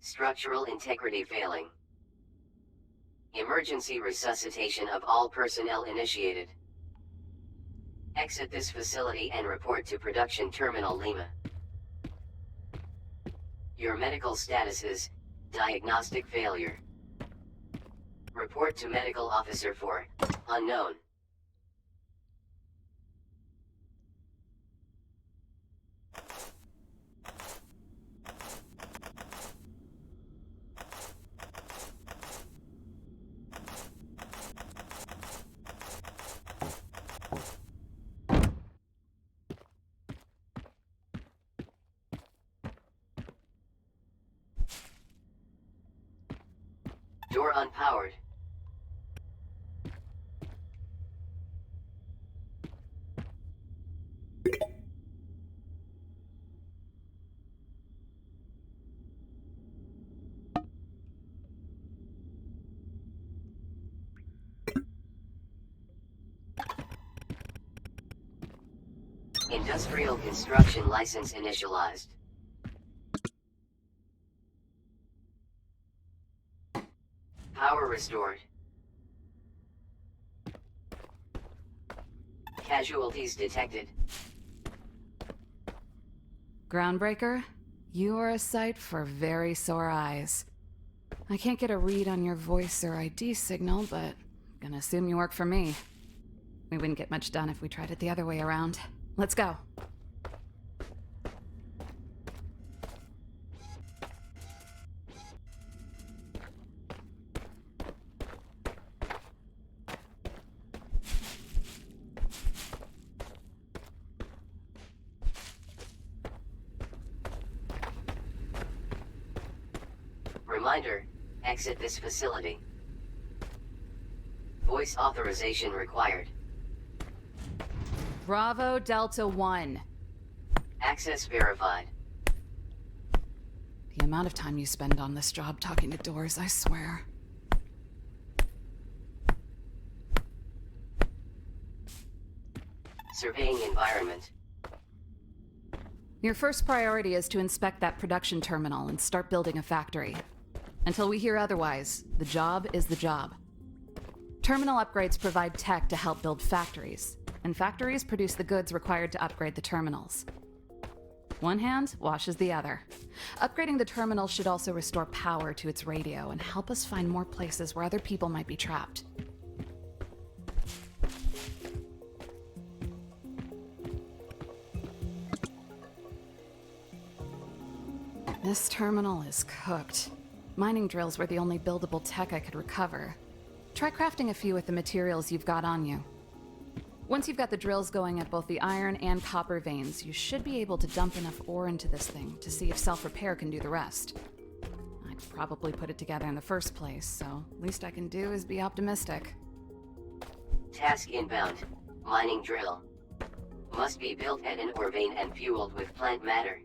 Structural integrity failing. Emergency resuscitation of all personnel initiated. Exit this facility and report to Production Terminal Lima. Your medical status is diagnostic failure. Report to Medical Officer for unknown. Door unpowered. Industrial construction license initialized. Power restored. Casualties detected. Groundbreaker, you are a sight for very sore eyes. I can't get a read on your voice or ID signal, but I'm gonna assume you work for me. We wouldn't get much done if we tried it the other way around. Let's go. Reminder, exit this facility. Voice authorization required. Bravo Delta 1. Access verified. The amount of time you spend on this job talking to doors, I swear. Surveying environment. Your first priority is to inspect that production terminal and start building a factory. Until we hear otherwise, the job is the job. Terminal upgrades provide tech to help build factories, and factories produce the goods required to upgrade the terminals. One hand washes the other. Upgrading the terminal should also restore power to its radio and help us find more places where other people might be trapped. This terminal is cooked. Mining drills were the only buildable tech I could recover. Try crafting a few with the materials you've got on you. Once you've got the drills going at both the iron and copper veins, you should be able to dump enough ore into this thing to see if self-repair can do the rest. I'd probably put it together in the first place, so least I can do is be optimistic. Task inbound. Mining drill. Must be built at an ore vein and fueled with plant matter.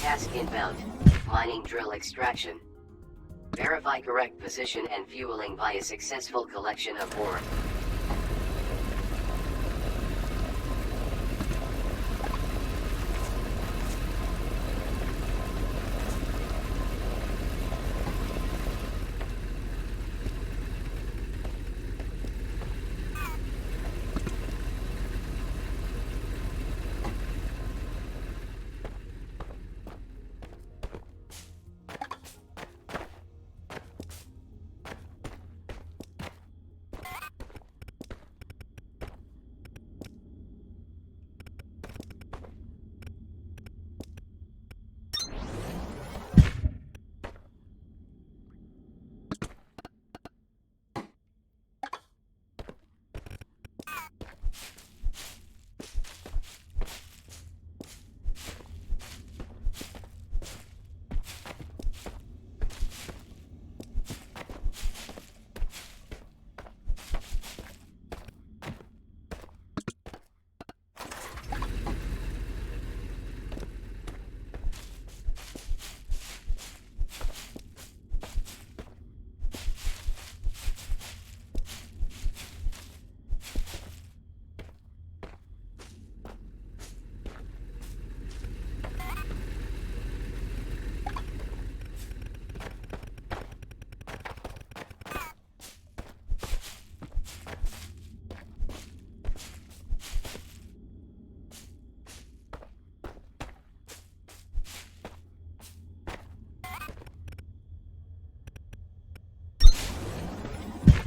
Task inbound. Mining drill extraction. Verify correct position and fueling via successful collection of ore.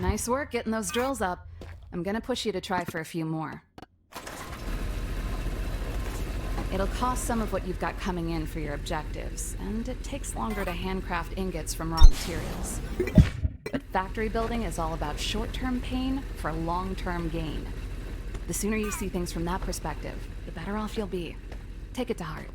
Nice work getting those drills up. I'm gonna push you to try for a few more. It'll cost some of what you've got coming in for your objectives, and it takes longer to handcraft ingots from raw materials. But factory building is all about short-term pain for long-term gain. The sooner you see things from that perspective, the better off you'll be. Take it to heart.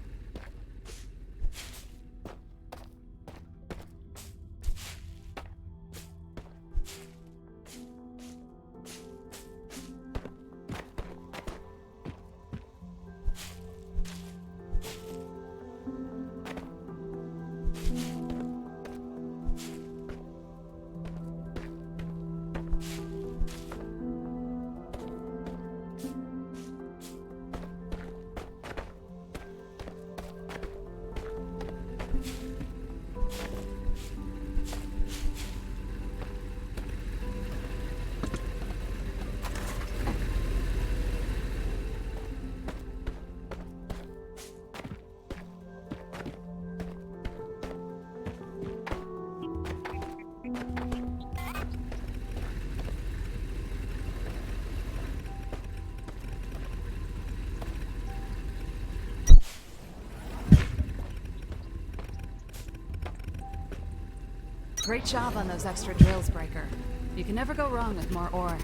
Great job on those extra drills, Breaker. You can never go wrong with more ore.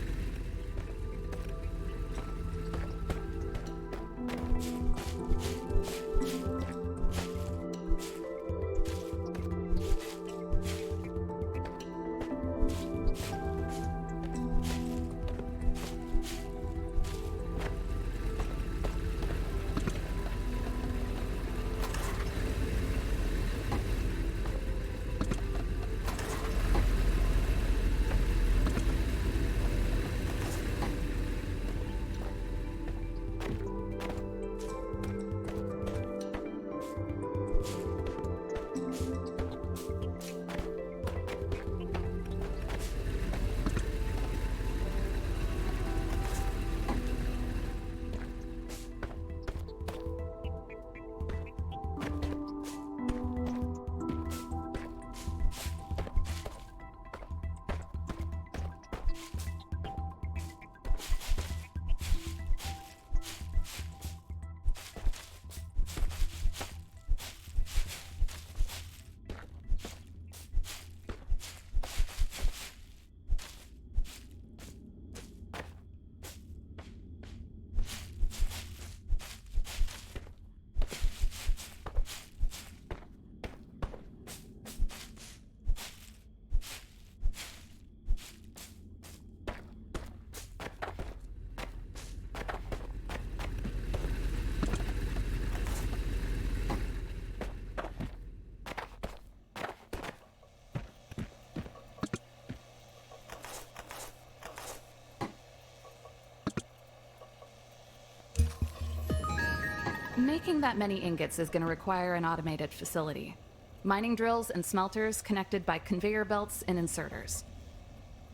Making that many ingots is going to require an automated facility. Mining drills and smelters connected by conveyor belts and inserters.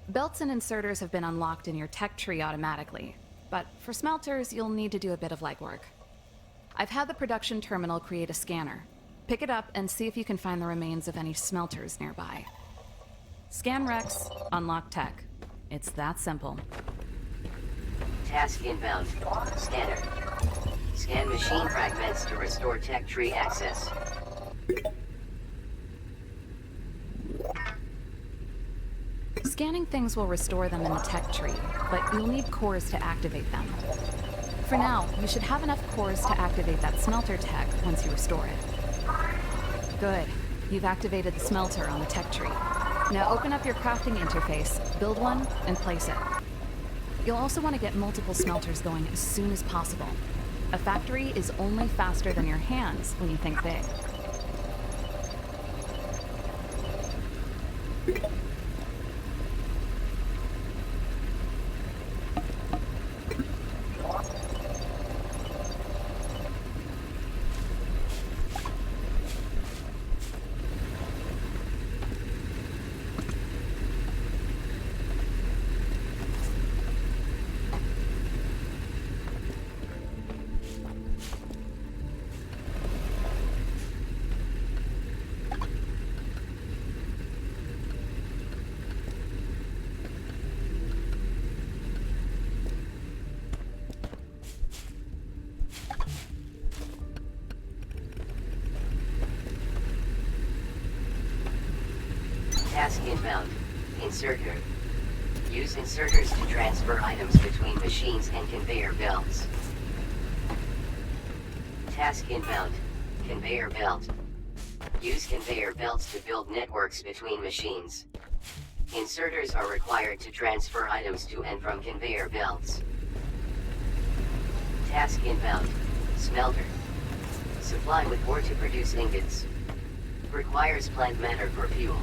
Belts and inserters have been unlocked in your tech tree automatically, but for smelters, you'll need to do a bit of legwork. I've had the production terminal create a scanner. Pick it up and see if you can find the remains of any smelters nearby. Scan Rex, unlock tech. It's that simple. Task inbound. Scanner. Scan machine fragments to restore tech tree access. Scanning things will restore them in the tech tree, but you'll need cores to activate them. For now, you should have enough cores to activate that smelter tech once you restore it. Good. You've activated the smelter on the tech tree. Now open up your crafting interface, build one, and place it. You'll also want to get multiple smelters going as soon as possible. A factory is only faster than your hands when you think big. Task inbound. Inserter. Use inserters to transfer items between machines and conveyor belts. Task inbound. Conveyor belt. Use conveyor belts to build networks between machines. Inserters are required to transfer items to and from conveyor belts. Task inbound. Smelter. Supply with ore to produce ingots. Requires plant matter for fuel.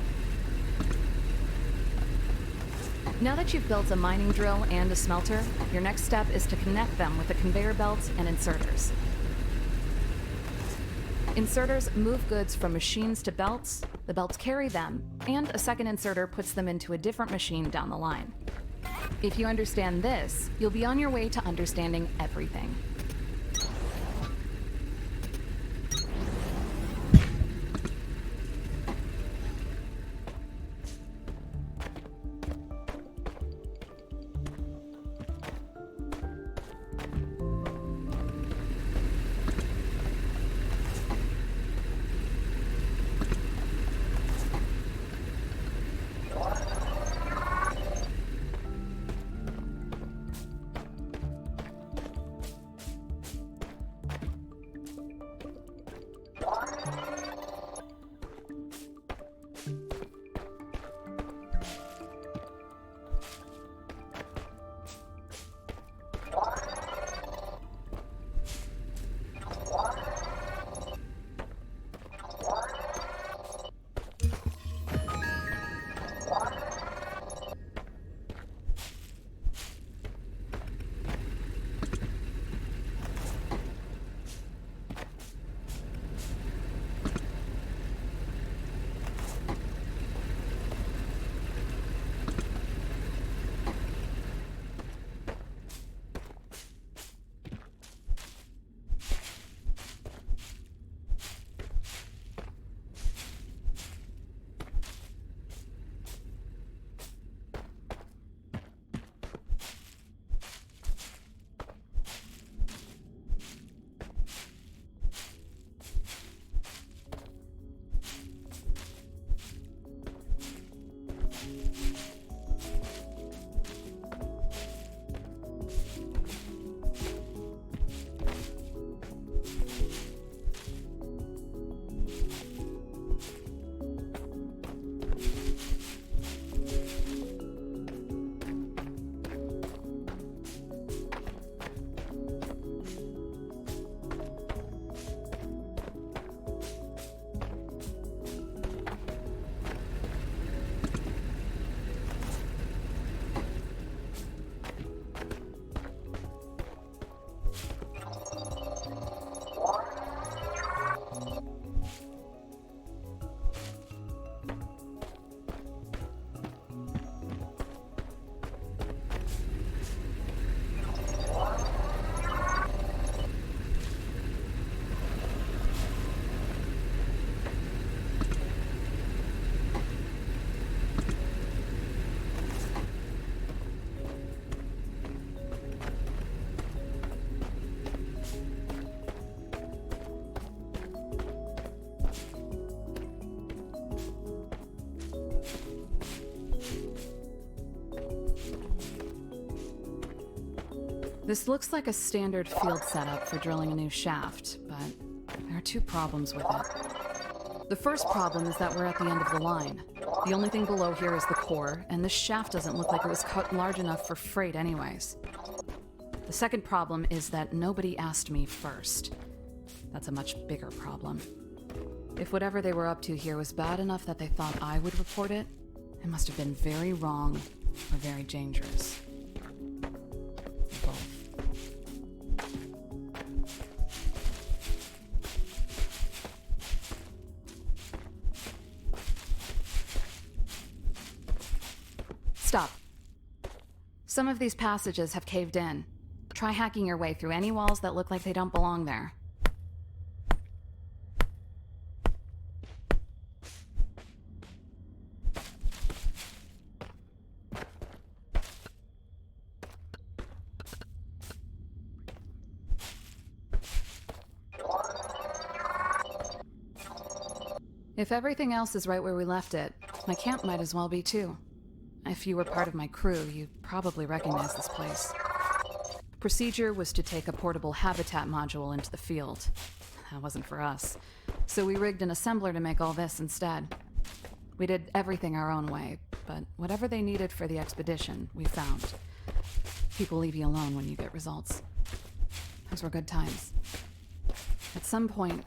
Now that you've built a mining drill and a smelter, your next step is to connect them with the conveyor belts and inserters. Inserters move goods from machines to belts, the belts carry them, and a second inserter puts them into a different machine down the line. If you understand this, you'll be on your way to understanding everything. This looks like a standard field setup for drilling a new shaft, but there are two problems with it. The first problem is that we're at the end of the line. The only thing below here is the core, and this shaft doesn't look like it was cut large enough for freight anyways. The second problem is that nobody asked me first. That's a much bigger problem. If whatever they were up to here was bad enough that they thought I would report it, it must have been very wrong or very dangerous. Both. Stop. Some of these passages have caved in. Try hacking your way through any walls that look like they don't belong there. If everything else is right where we left it, My camp might as well be too. If you were part of my crew, you'd probably recognize this place. Procedure was to take a portable habitat module into the field. That wasn't for us. So we rigged an assembler to make all this instead. We did everything our own way, but whatever they needed for the expedition, we found. People leave you alone when you get results. Those were good times. At some point,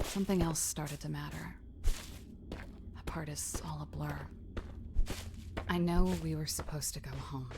something else started to matter. That part is all a blur. I know we were supposed to go home.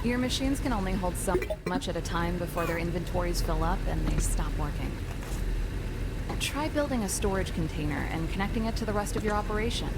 Your machines can only hold so much at a time before their inventories fill up and they stop working. Try building a storage container and connecting it to the rest of your operation.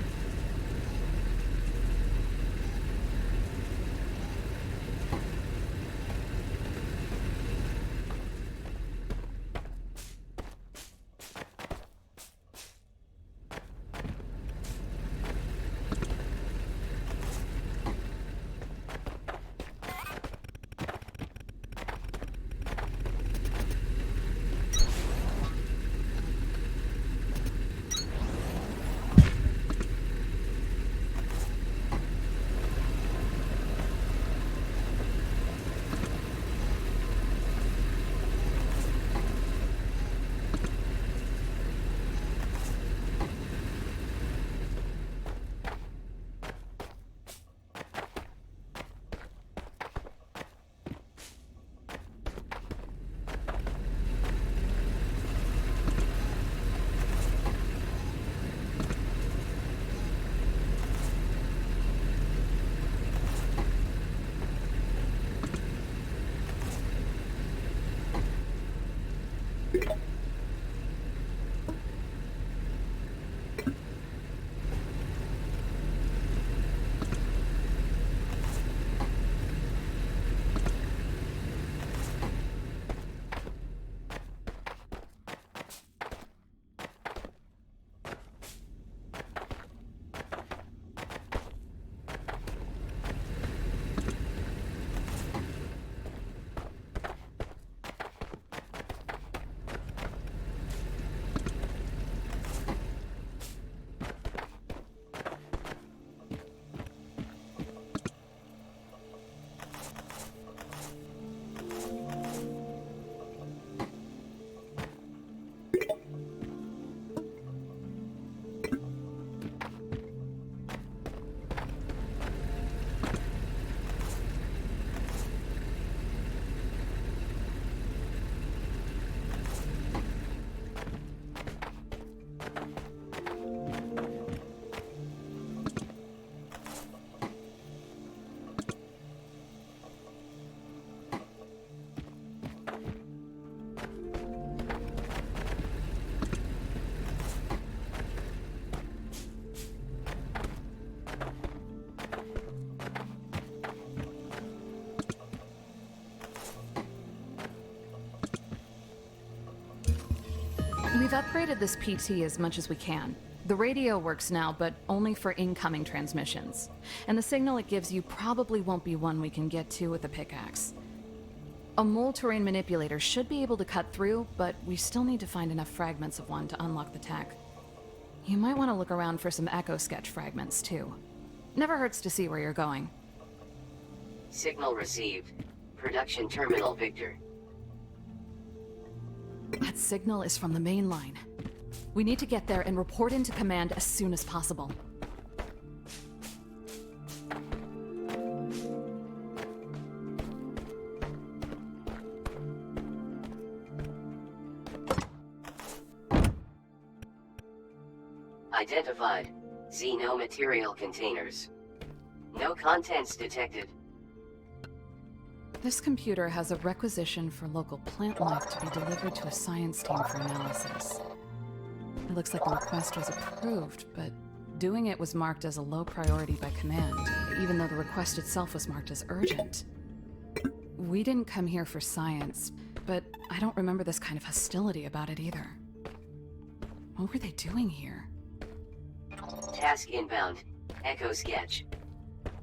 upgraded this PT as much as we can. The radio works now, but only for incoming transmissions. And the signal it gives you probably won't be one we can get to with a pickaxe. A mole terrain manipulator should be able to cut through, but we still need to find enough fragments of one to unlock the tech. You might want to look around for some echo sketch fragments, too. Never hurts to see where you're going. Signal received. Production terminal Victor. That signal is from the main line. We need to get there and report into command as soon as possible. Identified. Xeno material containers. No contents detected. This computer has a requisition for local plant life to be delivered to a science team for analysis. It looks like the request was approved, but doing it was marked as a low priority by command, even though the request itself was marked as urgent. We didn't come here for science, but I don't remember this kind of hostility about it either. What were they doing here? Task inbound. Echo sketch.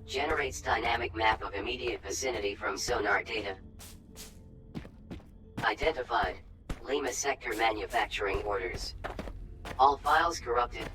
Generates dynamic map of immediate vicinity from sonar data. Identified. Lima sector manufacturing orders. All files corrupted.